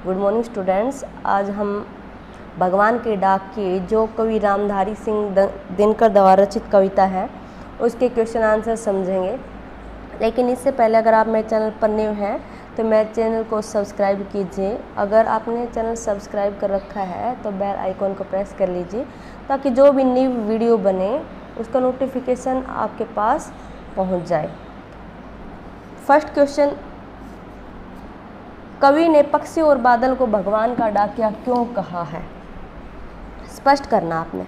Good morning students. आज हम भगवान के डाक की जो कवि रामधारी सिंह दिनकर द्वारा रचित कविता है उसके क्वेश्चन आंसर समझेंगे। लेकिन इससे पहले अगर आप मेरे चैनल पर न्यू हैं तो मेरे चैनल को सब्सक्राइब कीजिए। अगर आपने चैनल सब्सक्राइब कर रखा है तो बेल आइकॉन को प्रेस कर लीजिए ताकि जो भी न्यू वीडियो बने उसका नोटिफिकेशन आपके पास पहुंच जाए। फर्स्ट क्वेश्चन, कवि ने पक्षी और बादल को भगवान का डाकिया क्यों कहा है? स्पष्ट करना आपने।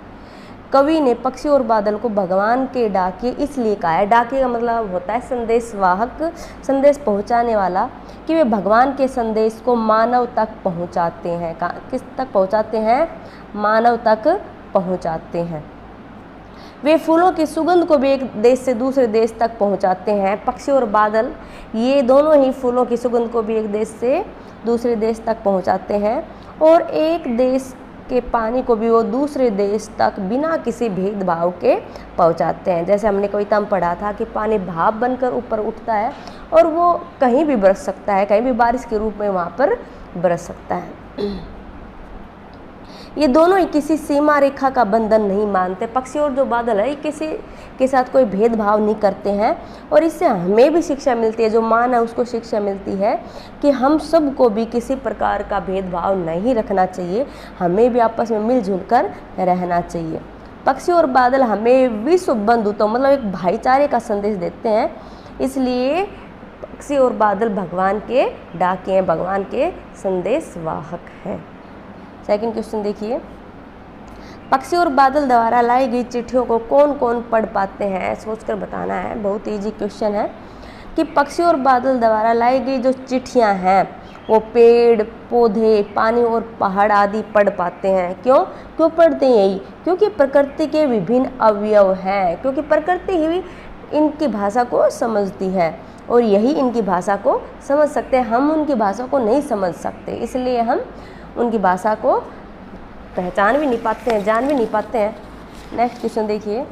कवि ने पक्षी और बादल को भगवान के डाकिए इसलिए कहा है। डाकिए का मतलब होता है संदेशवाहक, संदेश पहुंचाने वाला, कि वे भगवान के संदेश को मानव तक पहुंचाते हैं। किस तक पहुंचाते हैं? मानव तक पहुंचाते हैं। वे फूलों की सुगंध को भी एक देश से दूसरे देश तक पहुंचाते हैं। पक्षी और बादल ये दोनों ही फूलों की सुगंध को भी एक देश से दूसरे देश तक पहुंचाते हैं और एक देश के पानी को भी वो दूसरे देश तक बिना किसी भेदभाव के पहुंचाते हैं। जैसे हमने कविता में पढ़ा था कि पानी भाप बनकर ऊपर उठता है और वो कहीं भी बरस सकता है, कहीं भी बारिश के रूप में वहाँ पर बरस सकता है। ये दोनों ही किसी सीमा रेखा का बंधन नहीं मानते। पक्षी और जो बादल है ये किसी के साथ कोई भेदभाव नहीं करते हैं और इससे हमें भी शिक्षा मिलती है, जो मान है उसको शिक्षा मिलती है कि हम सबको भी किसी प्रकार का भेदभाव नहीं रखना चाहिए, हमें भी आपस में मिलजुल कर रहना चाहिए। पक्षी और बादल हमें विश्व बंधुत्व मतलब एक भाईचारे का संदेश देते हैं, इसलिए पक्षी और बादल भगवान के डाके हैं, भगवान के संदेशवाहक हैं। सेकंड क्वेश्चन देखिए, पक्षी और बादल द्वारा लाई गई चिट्ठियों को कौन कौन पढ़ पाते हैं? सोचकर बताना है। बहुत इजी क्वेश्चन है कि पक्षी और बादल द्वारा लाई गई जो चिट्ठियां हैं वो पेड़ पौधे पानी और पहाड़ आदि पढ़ पाते हैं। क्यों पढ़ते हैं? यही क्योंकि प्रकृति के विभिन्न अवयव हैं, क्योंकि प्रकृति ही इनकी भाषा को समझती है और यही इनकी भाषा को समझ सकते हैं। हम उनकी भाषा को नहीं समझ सकते, इसलिए हम उनकी भाषा को पहचान भी नहीं पाते हैं, जान भी नहीं पाते हैं। नेक्स्ट क्वेश्चन देखिए,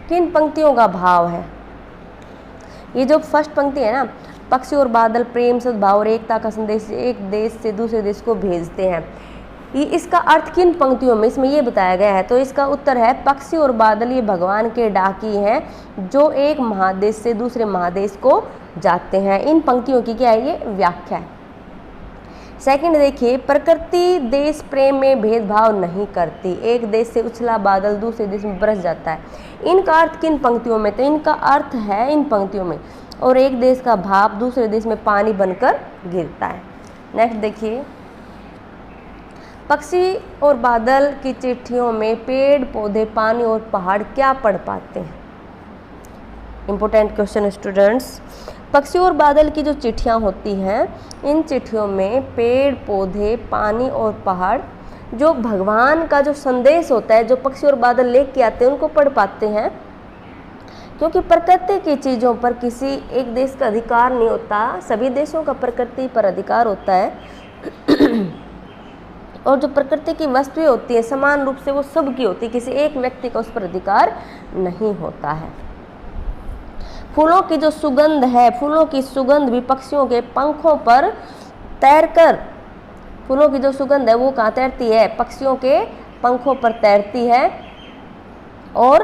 किन पंक्तियों का भाव है? ये जो फर्स्ट पंक्ति है ना, पक्षी और बादल प्रेम सद्भाव और एकता का संदेश एक देश से दूसरे देश को भेजते हैं, ये इसका अर्थ किन पंक्तियों में इसमें ये बताया गया है? तो इसका उत्तर है पक्षी और बादल ये भगवान के डाकी हैं जो एक महादेश से दूसरे महादेश को जाते हैं। इन पंक्तियों की क्या है? ये व्याख्या है। सेकंड देखिए, प्रकृति देश प्रेम में भेदभाव नहीं करती, एक देश से उछला बादल दूसरे देश में बरस जाता है। इनका अर्थ किन पंक्तियों में? तो इनका अर्थ है इन पंक्तियों में, और एक देश का भाप दूसरे देश में पानी बनकर गिरता है। नेक्स्ट देखिए, पक्षी और बादल की चिट्ठियों में पेड़ पौधे पानी और पहाड़ क्या पढ़ पाते हैं? Important question students. पक्षी और बादल की जो चिट्ठियां होती हैं इन चिट्ठियों में पेड़ पौधे पानी और पहाड़ जो भगवान का जो संदेश होता है जो पक्षी और बादल लेके आते हैं उनको पढ़ पाते हैं, क्योंकि प्रकृति की चीज़ों पर किसी एक देश का अधिकार नहीं होता, सभी देशों का प्रकृति पर अधिकार होता है और जो प्रकृति की वस्तुएं होती है समान रूप से वो सबकी होती है, किसी एक व्यक्ति का उस पर अधिकार नहीं होता है। फूलों की जो सुगंध है, फूलों की सुगंध भी पक्षियों के पंखों पर तैरकर, फूलों की जो सुगंध है वो कहाँ तैरती है? पक्षियों के पंखों पर तैरती है और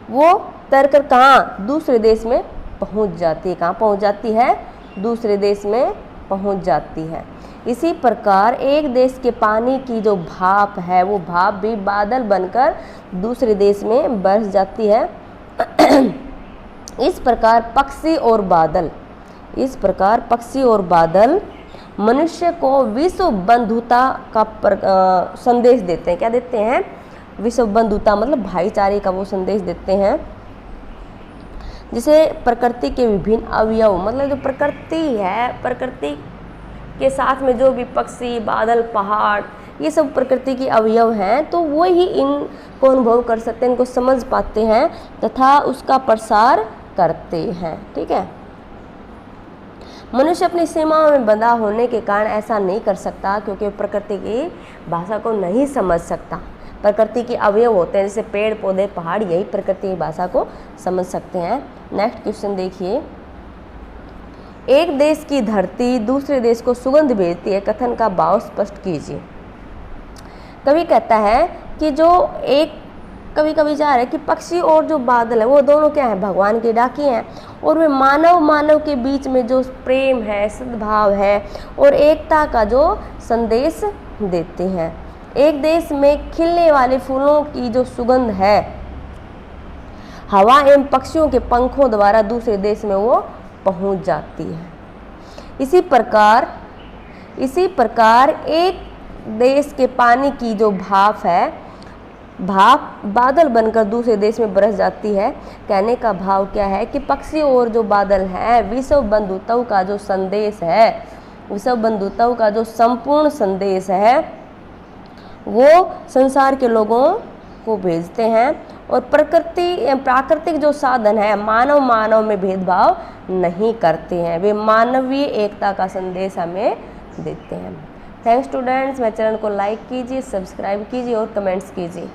वो तैरकर कहाँ? दूसरे देश में पहुँच जाती है। कहाँ पहुँच जाती है? दूसरे देश में पहुँच जाती है। इसी प्रकार एक देश के पानी की जो भाप है वो भाप भी बादल बनकर दूसरे देश में बरस जाती है। इस प्रकार पक्षी और बादल मनुष्य को विश्व बंधुता का संदेश देते हैं। क्या देते हैं? विश्व बंधुता मतलब भाईचारे का वो संदेश देते हैं, जिसे प्रकृति के विभिन्न अवयव मतलब जो प्रकृति है, प्रकृति के साथ में जो भी पक्षी बादल पहाड़ ये सब प्रकृति के अवयव हैं, तो वो ही इनको अनुभव कर सकते हैं, इनको समझ पाते हैं तथा उसका प्रसार करते हैं। ठीक है। मनुष्य अपनी सीमाओं में बंधा होने के कारण ऐसा नहीं कर सकता, क्योंकि प्रकृति की भाषा को नहीं समझ सकता। प्रकृति के अवयव होते हैं जैसे पेड़ पौधे पहाड़, यही प्रकृति की भाषा को समझ सकते हैं। नेक्स्ट क्वेश्चन देखिए, एक देश की धरती दूसरे देश को सुगंध भेजती है, कथन का भाव स्पष्ट कीजिए। कवि कहता है कि जो एक कभी कभी जा रहा है कि पक्षी और जो बादल है वो दोनों क्या है, भगवान के डाके हैं, और वे मानव के बीच में जो प्रेम है, सद्भाव है और एकता का जो संदेश देते हैं। एक देश में खिलने वाले फूलों की जो सुगंध है, हवा एवं पक्षियों के पंखों द्वारा दूसरे देश में वो पहुंच जाती है। इसी प्रकार एक देश के पानी की जो भाप है, भाप बादल बनकर दूसरे देश में बरस जाती है। कहने का भाव क्या है कि पक्षी और जो बादल है विश्व बंधुत्व का जो संदेश है, विश्व बंधुत्व का जो संपूर्ण संदेश है वो संसार के लोगों को भेजते हैं। और प्राकृतिक जो साधन है मानव में भेदभाव नहीं करते हैं, वे मानवीय एकता का संदेश हमें देते हैं। थैंक्स स्टूडेंट्स, मेरे चैनल को लाइक कीजिए, सब्सक्राइब कीजिए और कमेंट्स कीजिए।